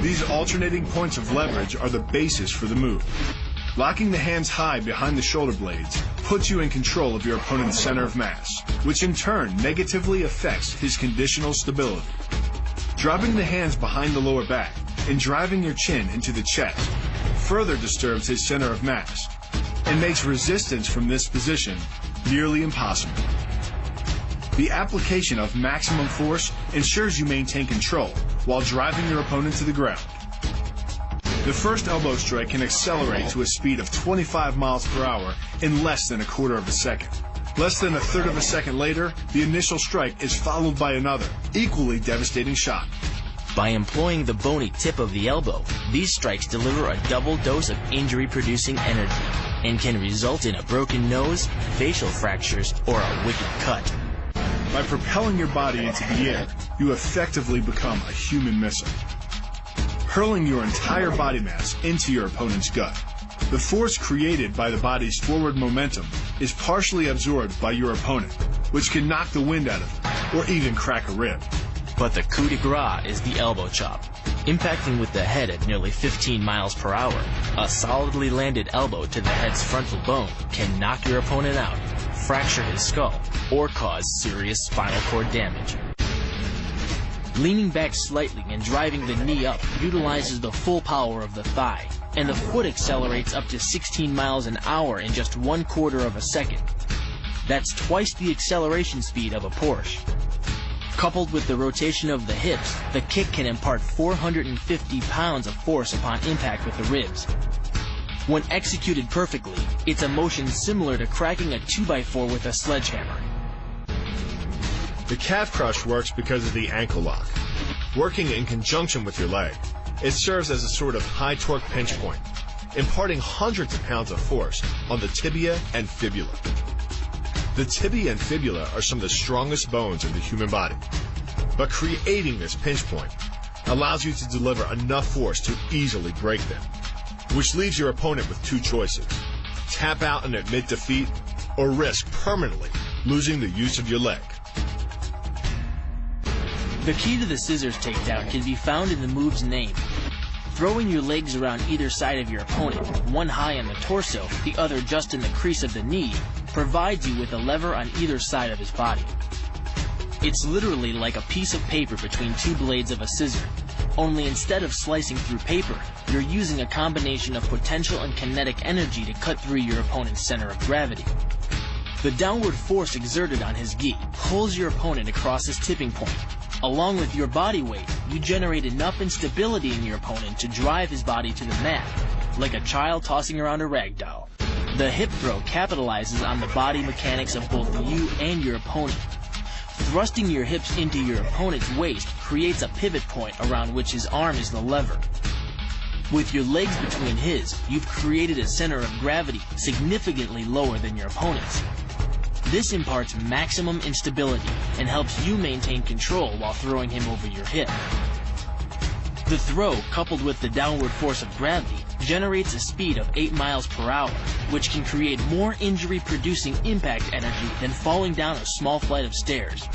These alternating points of leverage are the basis for the move. Locking the hands high behind the shoulder blades puts you in control of your opponent's center of mass, which in turn negatively affects his conditional stability. Dropping the hands behind the lower back and driving your chin into the chest further disturbs his center of mass and makes resistance from this position nearly impossible. The application of maximum force ensures you maintain control while driving your opponent to the ground. The first elbow strike can accelerate to a speed of 25 miles per hour in less than a quarter of a second. Less than a third of a second later, the initial strike is followed by another, equally devastating shot. By employing the bony tip of the elbow, these strikes deliver a double dose of injury-producing energy and can result in a broken nose, facial fractures, or a wicked cut. By propelling your body into the air, you effectively become a human missile, hurling your entire body mass into your opponent's gut. The force created by the body's forward momentum is partially absorbed by your opponent, which can knock the wind out of him or even crack a rib. But the coup de grace is the elbow chop. Impacting with the head at nearly 15 miles per hour, a solidly landed elbow to the head's frontal bone can knock your opponent out, fracture his skull, or cause serious spinal cord damage. Leaning back slightly and driving the knee up utilizes the full power of the thigh, and the foot accelerates up to 16 miles an hour in just 1/4 of a second. That's twice the acceleration speed of a Porsche. Coupled with the rotation of the hips, the kick can impart 450 pounds of force upon impact with the ribs. When executed perfectly, it's a motion similar to cracking a 2x4 with a sledgehammer. The calf crush works because of the ankle lock. Working in conjunction with your leg, it serves as a sort of high torque pinch point, imparting hundreds of pounds of force on the tibia and fibula. The tibia and fibula are some of the strongest bones in the human body, but creating this pinch point allows you to deliver enough force to easily break them, which leaves your opponent with two choices: tap out and admit defeat, or risk permanently losing the use of your leg. The key to the scissors takedown can be found in the move's name. Throwing your legs around either side of your opponent, one high on the torso, the other just in the crease of the knee, provides you with a lever on either side of his body. It's literally like a piece of paper between two blades of a scissor, only instead of slicing through paper, you're using a combination of potential and kinetic energy to cut through your opponent's center of gravity. The downward force exerted on his gi pulls your opponent across his tipping point. Along with your body weight, you generate enough instability in your opponent to drive his body to the mat, like a child tossing around a rag doll. The hip throw capitalizes on the body mechanics of both you and your opponent. Thrusting your hips into your opponent's waist creates a pivot point around which his arm is the lever. With your legs between his, you've created a center of gravity significantly lower than your opponent's. This imparts maximum instability and helps you maintain control while throwing him over your hip. The throw, coupled with the downward force of gravity, generates a speed of 8 miles per hour, which can create more injury-producing impact energy than falling down a small flight of stairs.